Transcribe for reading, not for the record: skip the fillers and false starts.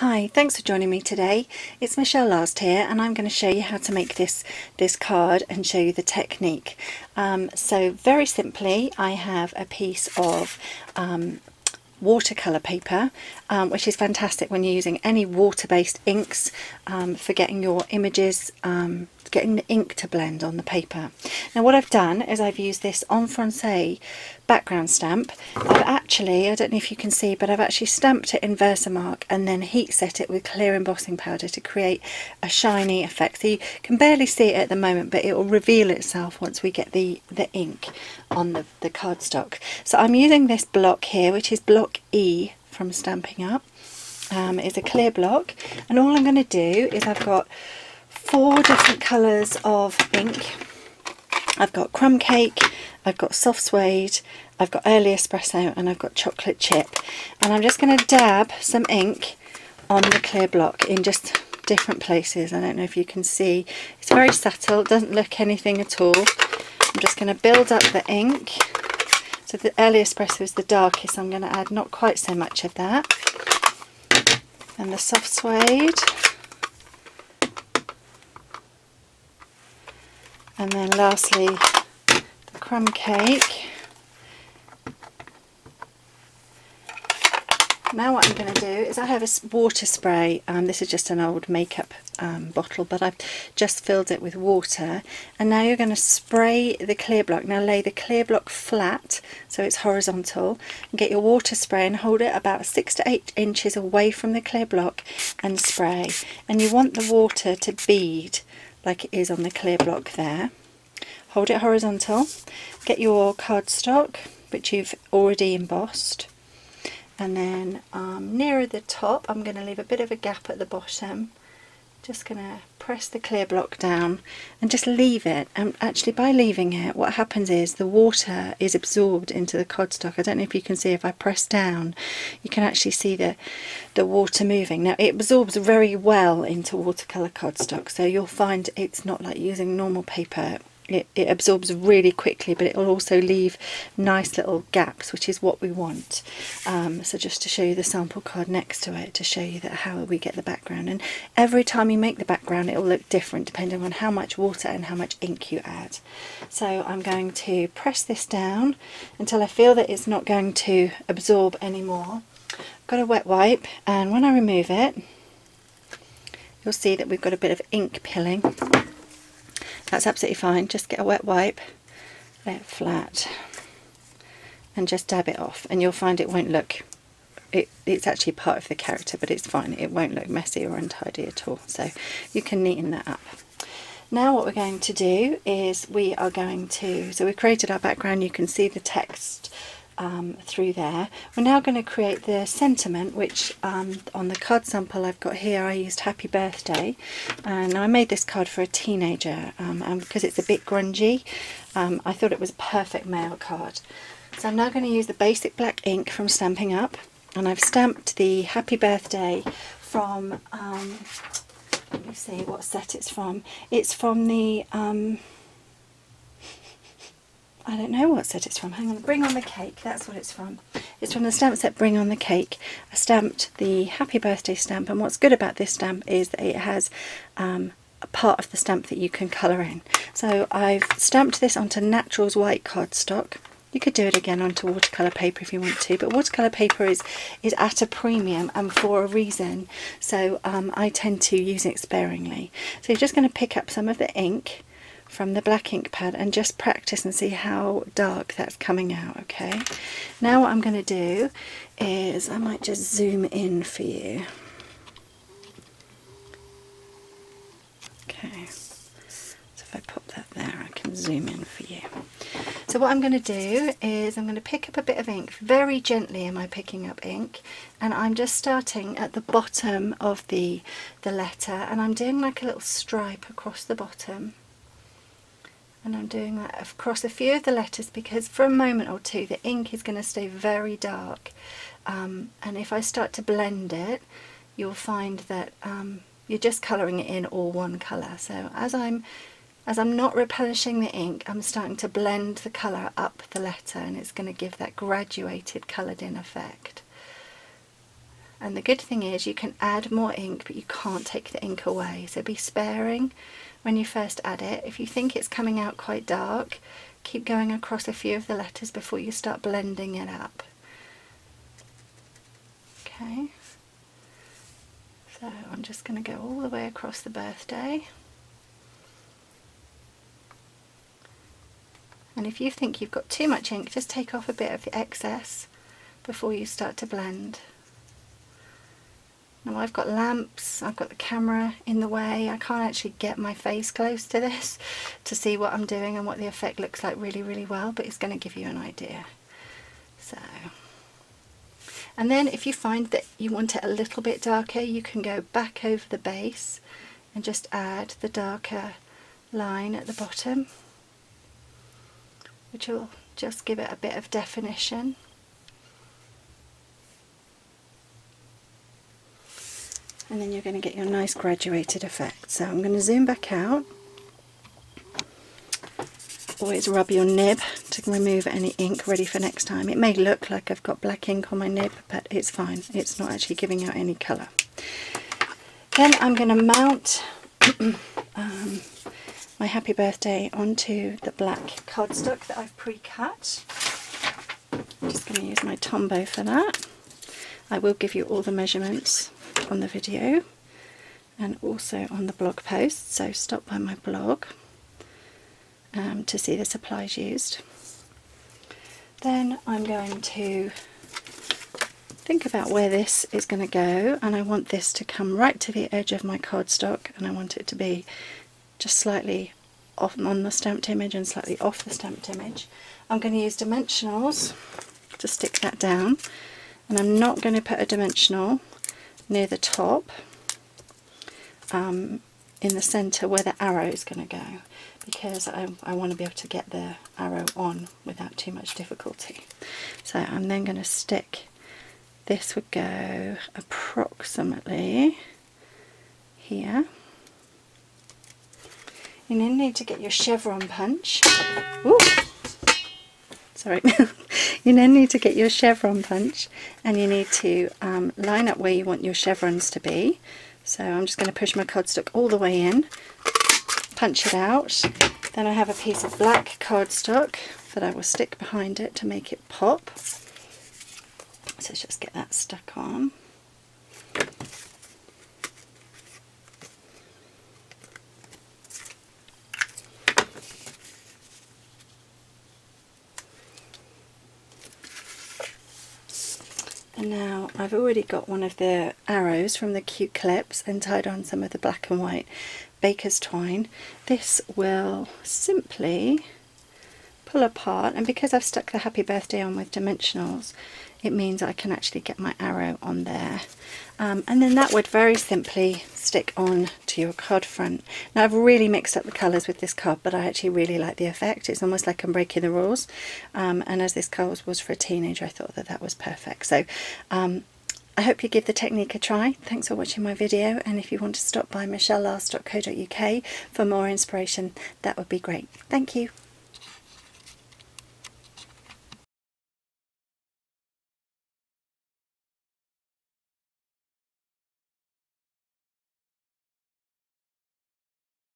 Hi, thanks for joining me today. It's Michelle Last here, and I'm going to show you how to make this card and show you the technique. So very simply, I have a piece of watercolour paper, which is fantastic when you're using any water-based inks for getting your images, getting the ink to blend on the paper. Now what I've done is I've used this en français background stamp. I don't know if you can see, but I've actually stamped it in Versamark and then heat set it with clear embossing powder to create a shiny effect. So you can barely see it at the moment, but it will reveal itself once we get the ink on the cardstock. So I'm using this block here, which is block E from Stampin' Up. It's a clear block, and all I'm going to do is I've got 4 different colours of ink. I've got crumb cake, I've got soft suede, I've got early espresso, and I've got chocolate chip. And I'm just going to dab some ink on the clear block in just different places. I don't know if you can see, it's very subtle, it doesn't look anything at all. I'm just going to build up the ink. So the early espresso is the darkest, so I'm going to add not quite so much of that. And the soft suede. And then lastly, the crumb cake. Now what I'm going to do is I have a water spray. This is just an old makeup bottle, but I've just filled it with water. And now you're going to spray the clear block. Now lay the clear block flat so it's horizontal, and get your water spray and hold it about 6 to 8 inches away from the clear block and spray. And you want the water to bead like it is on the clear block there. Hold it horizontal, get your cardstock, which you've already embossed, and then nearer the top I'm going to leave a bit of a gap at the bottom. Just going to press the clear block down and just leave it. And actually by leaving it, what happens is the water is absorbed into the cardstock. I don't know if you can see, if I press down you can actually see the water moving. Now it absorbs very well into watercolour cardstock, so you'll find it's not like using normal paper. It absorbs really quickly, but it will also leave nice little gaps, which is what we want. So just to show you the sample card next to it, to show you that how we get the background. And every time you make the background it will look different depending on how much water and how much ink you add. So I'm going to press this down until I feel that it's not going to absorb anymore. I've got a wet wipe, and when I remove it you'll see that we've got a bit of ink pilling. That's absolutely fine. Just get a wet wipe, lay it flat, and just dab it off, and you'll find it won't look, it's actually part of the character, but it's fine, it won't look messy or untidy at all, so you can neaten that up. Now what we're going to do is so we've created our background, you can see the text through there. We're now going to create the sentiment, which on the card sample I've got here I used happy birthday, and I made this card for a teenager, and because it's a bit grungy I thought it was a perfect male card. So I'm now going to use the basic black ink from Stampin' Up, and I've stamped the happy birthday from let me see what set it's from. It's from the I don't know what set it's from. Hang on, Bring on the Cake, that's what it's from. It's from the stamp set Bring on the Cake. I stamped the happy birthday stamp, and what's good about this stamp is that it has a part of the stamp that you can colour in. So I've stamped this onto Naturals white cardstock. You could do it again onto watercolour paper if you want to, but watercolour paper is at a premium, and for a reason, so I tend to use it sparingly. So you're just going to pick up some of the ink from the black ink pad and just practice and see how dark that's coming out. Okay, now what I'm going to do is I might just zoom in for you. Okay, so if I pop that there I can zoom in for you. So what I'm going to do is I'm going to pick up a bit of ink. Very gently am I picking up ink, and I'm just starting at the bottom of the letter, and I'm doing like a little stripe across the bottom. And I'm doing that across a few of the letters because for a moment or two the ink is going to stay very dark, and if I start to blend it you'll find that you're just colouring it in all one colour. So as I'm not replenishing the ink, I'm starting to blend the colour up the letter, and it's going to give that graduated coloured in effect. And the good thing is you can add more ink, but you can't take the ink away, so be sparing when you first add it. If you think it's coming out quite dark, keep going across a few of the letters before you start blending it up. Okay, so I'm just going to go all the way across the birthday. And if you think you've got too much ink, just take off a bit of the excess before you start to blend. Now I've got lamps, I've got the camera in the way, I can't actually get my face close to this to see what I'm doing and what the effect looks like really well, but it's going to give you an idea. So, and then if you find that you want it a little bit darker, you can go back over the base and just add the darker line at the bottom, which will just give it a bit of definition. And then you're going to get your nice graduated effect. So I'm going to zoom back out. Always rub your nib to remove any ink, ready for next time. It may look like I've got black ink on my nib, but it's fine. It's not actually giving out any colour. Then I'm going to mount my happy birthday onto the black cardstock that I've pre-cut. I'm just going to use my Tombow for that. I will give you all the measurements on the video and also on the blog post, so stop by my blog to see the supplies used. Then I'm going to think about where this is going to go, and I want this to come right to the edge of my cardstock, and I want it to be just slightly off on the stamped image and slightly off the stamped image. I'm going to use dimensionals to stick that down, and I'm not going to put a dimensional near the top in the centre where the arrow is going to go, because I want to be able to get the arrow on without too much difficulty. So I'm then going to stick, this would go approximately here. You then need to get your chevron punch. Ooh. Sorry. You then need to get your chevron punch, and you need to line up where you want your chevrons to be. So I'm just going to push my cardstock all the way in, punch it out. Then I have a piece of black cardstock that I will stick behind it to make it pop. So let's just get that stuck on. And now I've already got one of the arrows from the cute clips and tied on some of the black and white baker's twine. This will simply pull apart, and because I've stuck the happy birthday on with dimensionals, it means I can actually get my arrow on there. And then that would very simply stick on to your card front. Now I've really mixed up the colours with this card, but I actually really like the effect. It's almost like I'm breaking the rules, and as this card was for a teenager, I thought that that was perfect. So I hope you give the technique a try. Thanks for watching my video, and if you want to stop by michellelast.co.uk for more inspiration, that would be great. Thank you.